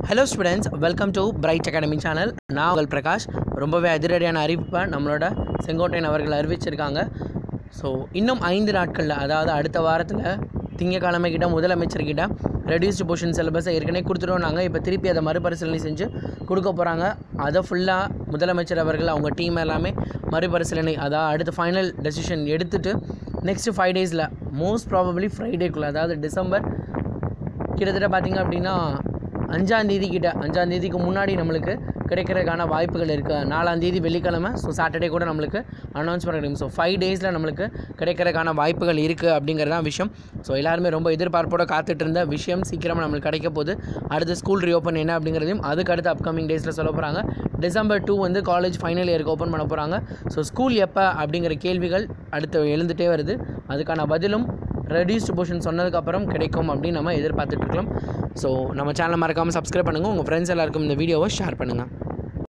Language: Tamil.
Hello students, welcome to Bright Academy channel. நான் உங்கள் பிரகாஷ். ரொம்பவே அதிரடியான அறிவிப்பை நம்மளோட செங்கோட்டையன் அவர்கள் அறிவிச்சிருக்காங்க. ஸோ இன்னும் 5 நாட்களில், அதாவது அடுத்த வாரத்தில் திங்கக்கிழமை கிட்ட முதலமைச்சர்கிட்ட ரெடியூஸ்டு போர்ஷன் சிலபஸை ஏற்கனவே கொடுத்துட்டோம். நாங்கள் இப்போ திருப்பி அதை மறுபரிசீலனை செஞ்சு கொடுக்க போகிறாங்க. அதை ஃபுல்லாக முதலமைச்சர் அவர்கள் அவங்க டீம் எல்லாமே மறுபரிசீலனை, அதாவது அடுத்த ஃபைனல் டெசிஷன் எடுத்துகிட்டு நெக்ஸ்ட்டு 5 டேஸில் மோஸ்ட் ப்ராபப்ளி ஃப்ரைடேக்குள்ளே, அதாவது டிசம்பர் கிட்டத்தட்ட பார்த்திங்க அப்படின்னா 5ஆம் தேதி கிட்ட, 5ஆம் தேதிக்கு முன்னாடி நம்மளுக்கு கிடைக்கிறதுக்கான வாய்ப்புகள் இருக்குது. 4ஆம் தேதி வெள்ளிக்கிழமை, ஸோ சாட்டர்டே கூட நம்மளுக்கு அனௌன்ஸ் பண்ண முடியும். ஸோ 5 டேஸில் நம்மளுக்கு கிடைக்கிறதுக்கான வாய்ப்புகள் இருக்குது அப்படிங்கிறதான் விஷயம். ஸோ எல்லாருமே ரொம்ப எதிர்பார்ப்போடு காத்துட்டு இருந்த விஷயம் சீக்கிரமாக நம்மளுக்கு கிடைக்க போகுது. அடுத்த ஸ்கூல் ரீஓப்பன் என்ன அப்படிங்கிறதையும் அதுக்கு அடுத்து அப்கமிங் டேஸில் சொல்ல போகிறாங்க. டிசம்பர் 2 வந்து காலேஜ் ஃபைனல் இயருக்கு ஓப்பன் பண்ண போகிறாங்க. ஸோ ஸ்கூல் எப்போ அப்படிங்கிற கேள்விகள் அடுத்து எழுந்துகிட்டே வருது. அதுக்கான பதிலும் ரெடியூஸ்டு போர்ஷன் சொன்னதுக்கப்புறம் கிடைக்கும் அப்படின்னு நம்ம எதிர்பார்த்துட்ருக்கலாம். ஸோ நம்ம சேனலை மறக்காமல் சப்ஸ்கிரைப் பண்ணுங்கள். உங்கள் ஃப்ரெண்ட்ஸ் எல்லாருக்கும் இந்த வீடியோவை ஷேர் பண்ணுங்கள்.